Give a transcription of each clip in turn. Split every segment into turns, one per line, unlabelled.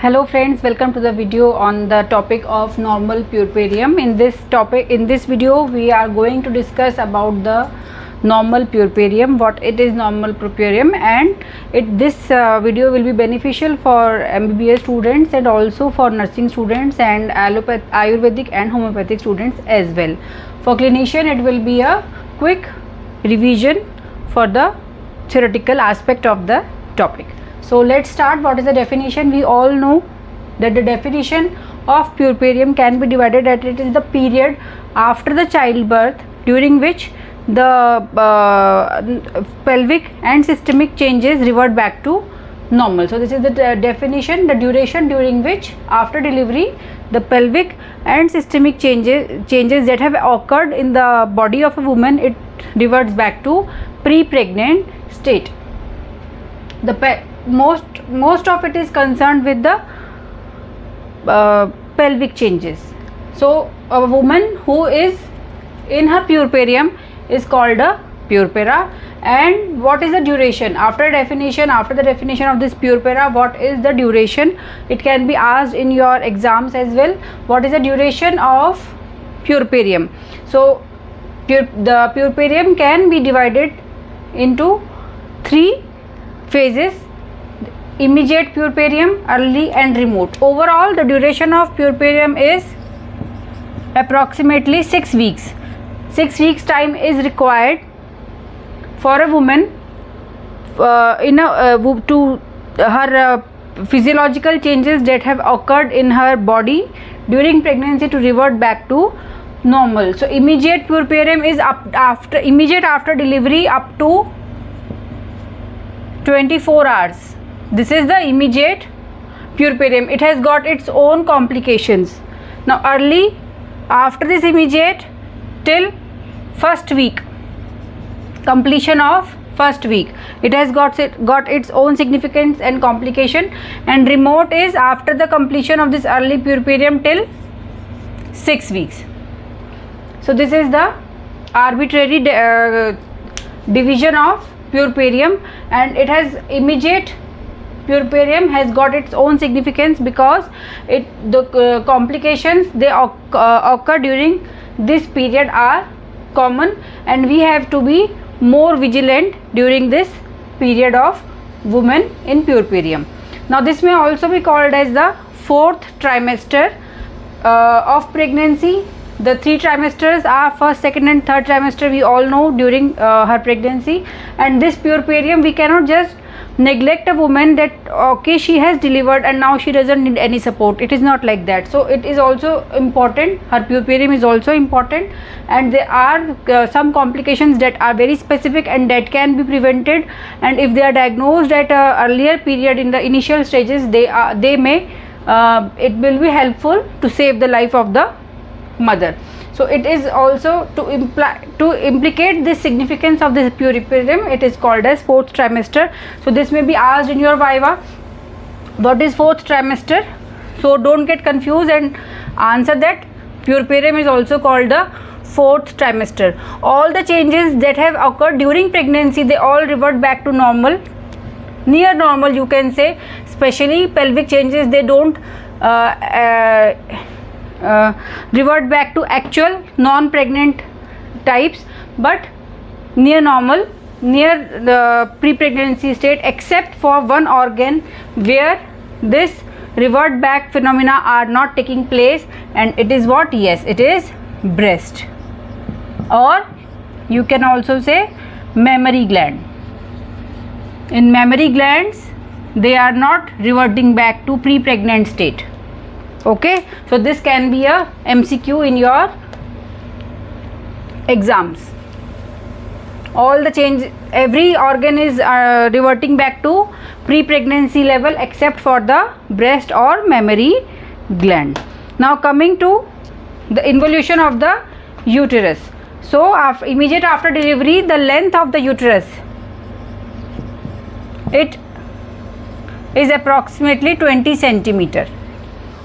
Hello friends, welcome to the video on the topic of normal puerperium. In this video we are going to discuss about the normal puerperium, what it is normal puerperium, and this video will be beneficial for MBBS students and also for nursing students and Ayurvedic and homeopathic students as well. For clinician it will be a quick revision for the theoretical aspect of the topic. So let's start. What is the definition? We all know that the definition of puerperium can be divided that it is the period after the childbirth during which the pelvic and systemic changes revert back to normal. So this is the definition, the duration during which after delivery the pelvic and systemic changes that have occurred in the body of a woman, it reverts back to pre-pregnant state. Most of it is concerned with the pelvic changes. So a woman who is in her puerperium is called a puerpera. And what is the duration? After the definition of this puerpera, what is the duration? It can be asked in your exams as well. What is the duration of puerperium? So the puerperium can be divided into 3 phases: immediate puerperium, early and remote. Overall the duration of puerperium is approximately 6 weeks. 6 weeks time is required for a woman to her physiological changes that have occurred in her body during pregnancy to revert back to normal. So immediate puerperium is immediate after delivery up to 24 hours. This is the immediate puerperium. It has got its own complications. Now early, after this immediate till first week, completion of first week, it has got its own significance and complication. And remote is after the completion of this early puerperium till 6 weeks. So this is the arbitrary division of puerperium, and it has immediate puerperium has got its own significance because the complications they occur during this period are common, and we have to be more vigilant during this period of women in puerperium. Now this may also be called as the 4th trimester of pregnancy. The 3 trimesters are first, second and third trimester, we all know, during her pregnancy. And this puerperium, we cannot just neglect a woman that okay, she has delivered and now she doesn't need any support. It is not like that. So it is also important, her puerperium is also important, and there are some complications that are very specific and that can be prevented, and if they are diagnosed at a earlier period in the initial stages, it will be helpful to save the life of the mother. So it is also to implicate the significance of this puerperium, it is called as 4th trimester. So this may be asked in your viva, what is 4th trimester? So don't get confused and answer that. Puerperium is also called the 4th trimester. All the changes that have occurred during pregnancy, they all revert back to normal, near normal you can say. Especially pelvic changes, they don't revert back to actual non-pregnant types, but near normal, near the pre-pregnancy state, except for one organ where this revert back phenomena are not taking place, and it is what? Yes, it is breast, or you can also say mammary gland. In mammary glands, they are not reverting back to pre-pregnant state. Okay, so this can be a MCQ in your exams. All the change, every organ is reverting back to pre-pregnancy level except for the breast or mammary gland. Now coming to the involution of the uterus. So immediate after delivery, the length of the uterus, it is approximately 20 centimeter.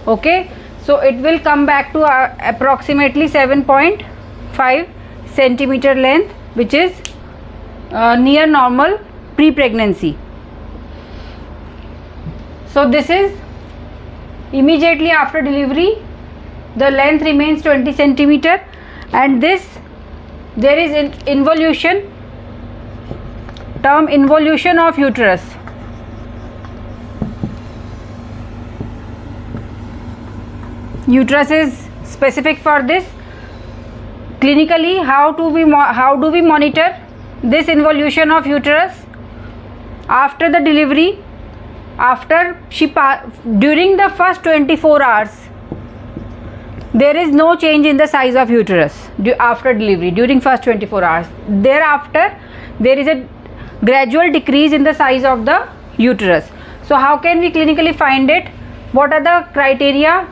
Okay, so it will come back to approximately 7.5 centimeter length, which is near normal pre-pregnancy. So this is immediately after delivery the length remains 20 centimeter, and there is involution, term involution of uterus. Uterus is specific for this. Clinically, how do we monitor this involution of uterus? After the delivery, during the first 24 hours, there is no change in the size of uterus after delivery during first 24 hours. Thereafter, there is a gradual decrease in the size of the uterus. So how can we clinically find it? What are the criteria?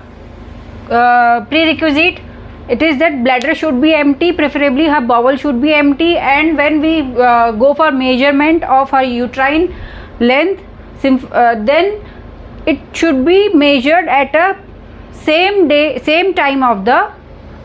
Prerequisite, it is that bladder should be empty, preferably her bowel should be empty, and when we go for measurement of her uterine length, then it should be measured at a same time of the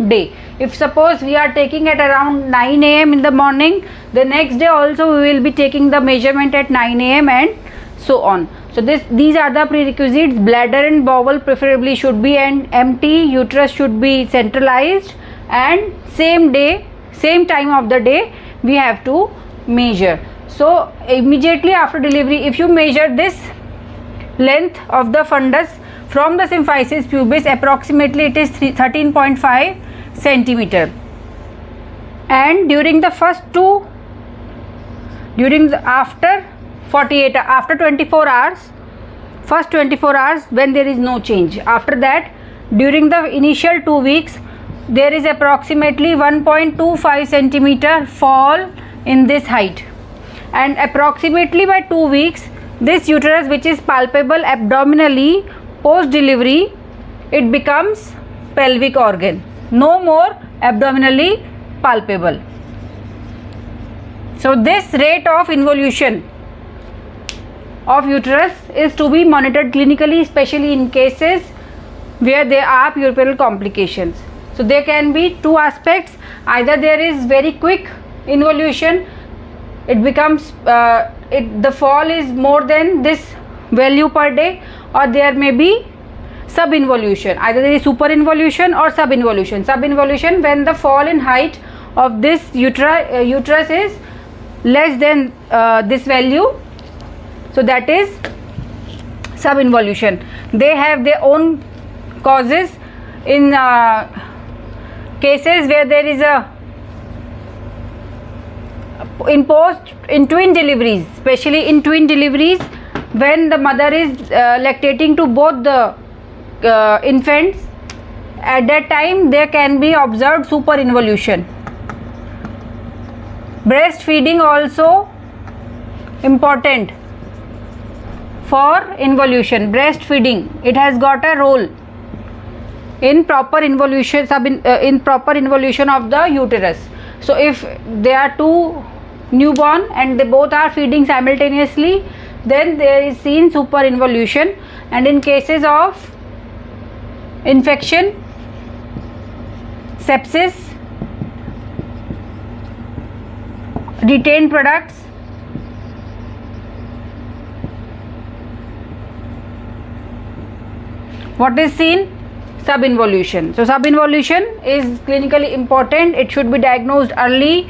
day. If suppose we are taking at around 9 a.m. in the morning, the next day also we will be taking the measurement at 9 a.m. and so on. So these are the prerequisites. Bladder and bowel preferably should be empty, uterus should be centralized, and same time of the day we have to measure. So immediately after delivery, if you measure this length of the fundus from the symphysis pubis, approximately it is 13.5 centimeter, and after 24 hours, first 24 hours when there is no change. After that, during the initial 2 weeks, there is approximately 1.25 centimeter fall in this height, and approximately by 2 weeks, this uterus, which is palpable abdominally post delivery, it becomes pelvic organ, no more abdominally palpable. So this rate of involution of uterus is to be monitored clinically, especially in cases where there are puerperal complications. So there can be two aspects: either there is very quick involution, it becomes the fall is more than this value per day, or there may be subinvolution. Either there is superinvolution or subinvolution. Subinvolution, when the fall in height of this uterus is less than this value, so that is subinvolution. They have their own causes. In cases where there is in twin deliveries, especially in twin deliveries, when the mother is lactating to both the infants, at that time there can be observed superinvolution. Breastfeeding also important for involution. Breastfeeding, it has got a role in proper involution, in proper involution of the uterus. So if there are two newborn and they both are feeding simultaneously, then there is seen superinvolution. And in cases of infection, sepsis, retained products, what is seen? Subinvolution. So subinvolution is clinically important. It should be diagnosed early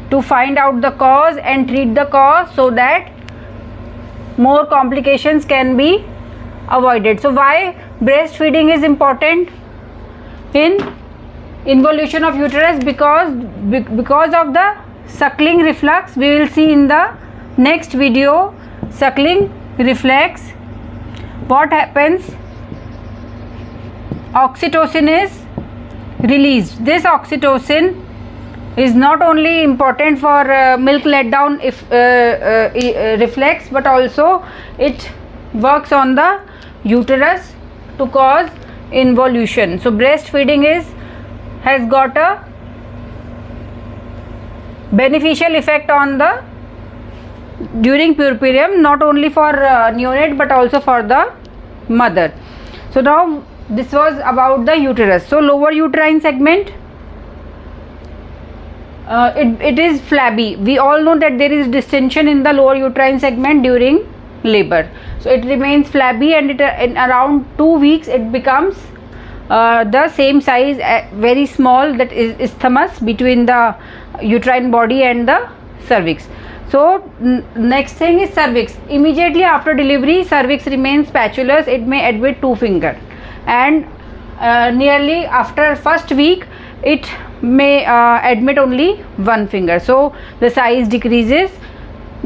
to find out the cause and treat the cause, so that more complications can be avoided. So why breastfeeding is important in involution of uterus? Because of the suckling reflex. We will see in the next video suckling reflex. What happens? Oxytocin is released. This oxytocin is not only important for milk letdown reflex, but also it works on the uterus to cause involution. So breastfeeding has got a beneficial effect on the during puerperium, not only for neonate but also for the mother. So now this was about the uterus. So lower uterine segment, it is flabby. We all know that there is distension in the lower uterine segment during labor. So it remains flabby, and in around 2 weeks it becomes the same size, very small, that is isthmus between the uterine body and the cervix. So next thing is cervix. Immediately after delivery, cervix remains spatulous. It may admit 2 fingers, and nearly after first week it may admit only 1 finger. So the size decreases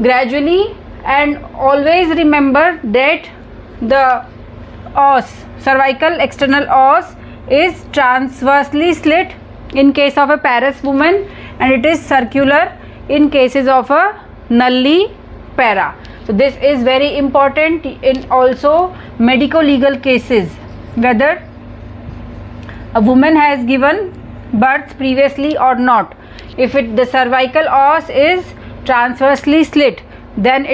gradually, and always remember that the os, cervical external os, is transversely slit in case of a Paris woman, and it is circular in cases of a nullipara. So this is very important in also medico legal cases, whether a woman has given birth previously or not. If the cervical os is transversely slit, then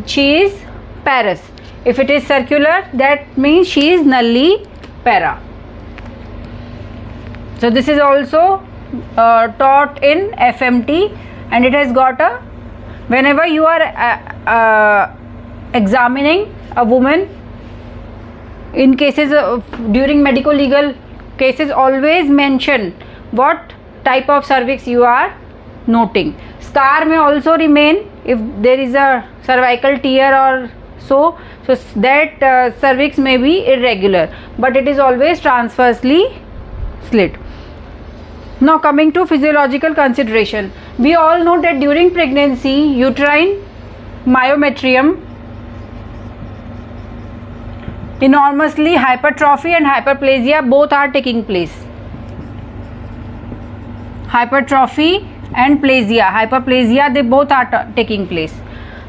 she is Paris. If it is circular, that means she is nullipara. So this is also taught in FMT, and it has got a, whenever you are examining a woman in cases of, during medico legal cases, always mention what type of cervix you are noting. Scar may also remain if there is a cervical tear or so that cervix may be irregular, but it is always transversely slit. Now coming to physiological consideration, we all know that during pregnancy, uterine myometrium, enormously hypertrophy and hyperplasia both are taking place. Hypertrophy and hyperplasia, they both are taking place.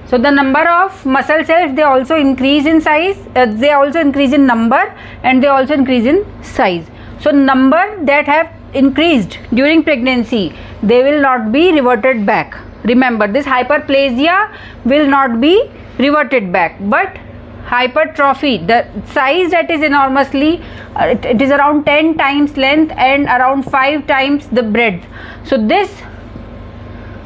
So the number of muscle cells, they also increase in size, they also increase in number, and they also increase in size. So number that have increased during pregnancy, they will not be reverted back. Remember, this hyperplasia will not be reverted back, but hypertrophy, the size that is enormously, it is around 10 times length and around 5 times the breadth. So this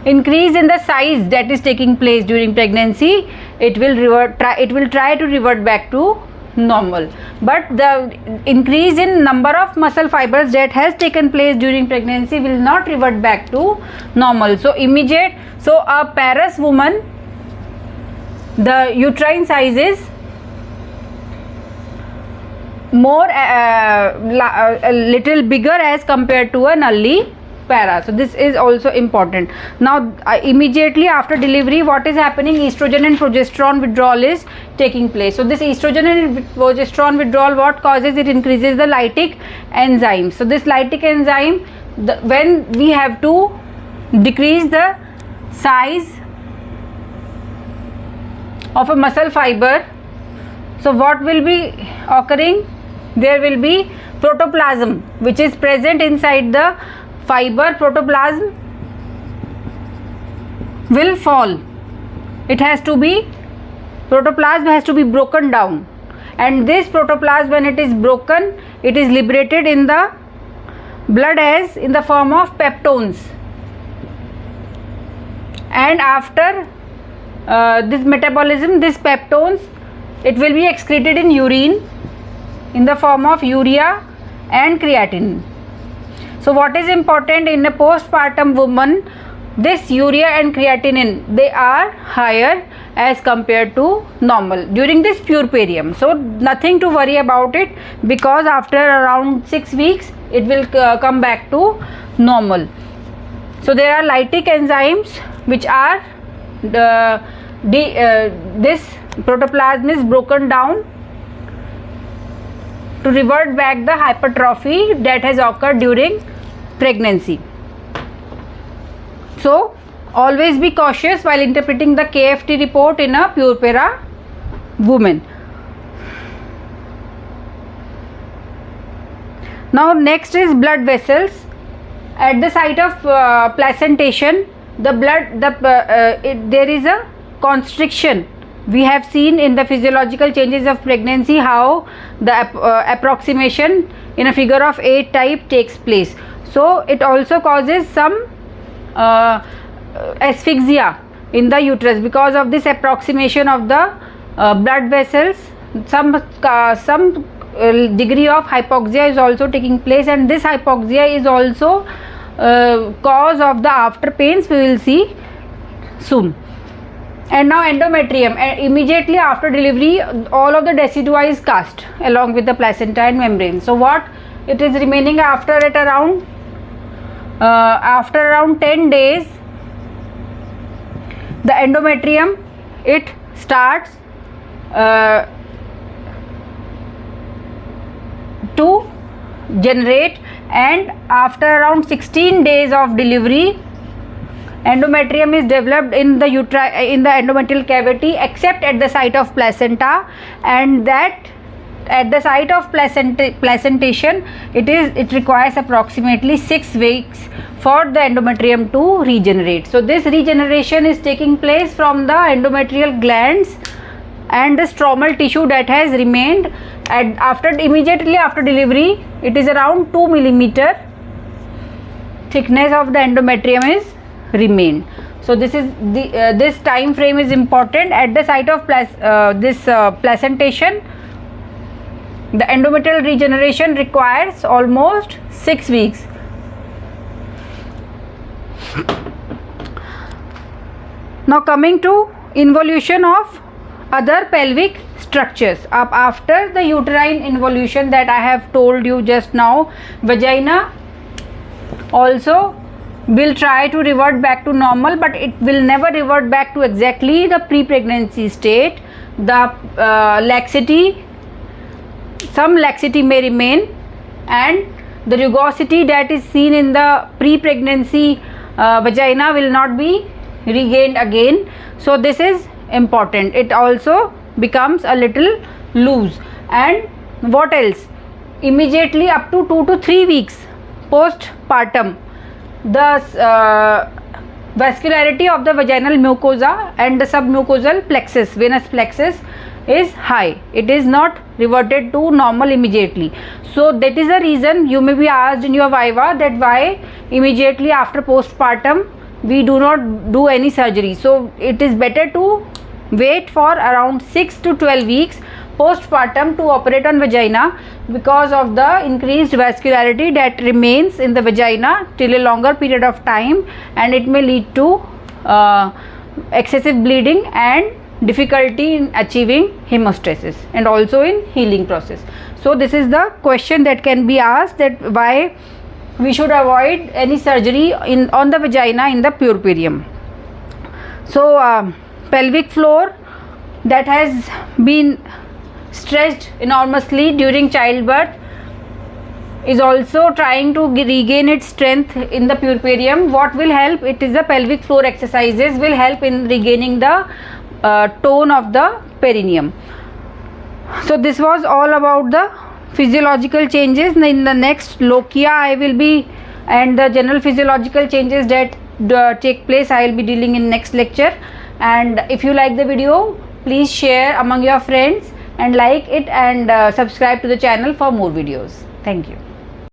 increase in the size that is taking place during pregnancy, it will try to revert back to normal, but the increase in number of muscle fibers that has taken place during pregnancy will not revert back to normal. So a Paris woman, the uterine size is more a little bigger as compared to a nullipara. So this is also important. Now immediately after delivery, what is happening? Estrogen and progesterone withdrawal is taking place. So this estrogen and progesterone withdrawal, what causes? It increases the lytic enzyme. So this lytic enzyme, when we have to decrease the size of a muscle fiber, so what will be occurring? There will be protoplasm which is present inside the fiber. Protoplasm will fall. Protoplasm has to be broken down, and this protoplasm, when it is broken, it is liberated in the blood as in the form of peptones, and after this metabolism, this peptones, it will be excreted in urine in the form of urea and creatinine. So what is important in a postpartum woman? This urea and creatinine, they are higher as compared to normal during this puerperium. So nothing to worry about it, because after around 6 weeks it will come back to normal. So there are lytic enzymes which are this protoplasm is broken down to revert back the hypertrophy that has occurred during pregnancy. So always be cautious while interpreting the KFT report in a puerpera woman. Now next is blood vessels. At the site of placentation, there is a constriction. We have seen in the physiological changes of pregnancy how the approximation in a figure of 8 type takes place. So it also causes some asphyxia in the uterus because of this approximation of the blood vessels. Some degree of hypoxia is also taking place, and this hypoxia is also cause of the after pains. We will see soon. And now endometrium. Immediately after delivery, all of the decidua is cast along with the placenta and membrane. So what it is remaining after it around 10 days, the endometrium, it starts to generate, and after around 16 days of delivery, endometrium is developed in the endometrial cavity, except at the site of placenta, and that at the site of placentation it requires approximately 6 weeks for the endometrium to regenerate. So this regeneration is taking place from the endometrial glands and the stromal tissue that has remained immediately after delivery. It is around 2 millimeter thickness of the endometrium is remained. So this is this time frame is important. At the site of placentation, the endometrial regeneration requires almost 6 weeks. Now coming to involution of other pelvic structures. After the uterine involution that I have told you just now, vagina also will try to revert back to normal, but it will never revert back to exactly the pre-pregnancy state. The some laxity may remain, and the rugosity that is seen in the pre-pregnancy vagina will not be regained again. So this is important. It also becomes a little loose. And what else? Immediately up to 2 to 3 weeks postpartum, the vascularity of the vaginal mucosa and the submucosal plexus, venous plexus, is high. It is not reverted to normal immediately. So that is the reason you may be asked in your viva that why immediately after postpartum we do not do any surgery. So it is better to wait for around 6 to 12 weeks postpartum to operate on vagina, because of the increased vascularity that remains in the vagina till a longer period of time, and it may lead to excessive bleeding and difficulty in achieving hemostasis and also in healing process. So this is the question that can be asked, that why we should avoid any surgery on the vagina in the puerperium. So pelvic floor that has been stretched enormously during childbirth is also trying to regain its strength in the puerperium. What will help? It is the pelvic floor exercises will help in regaining the tone of the perineum. So this was all about the physiological changes. In the next lochia I will be, and the general physiological changes that take place I will be dealing in next lecture. And if you like the video, please share among your friends and like it, and subscribe to the channel for more videos. Thank you.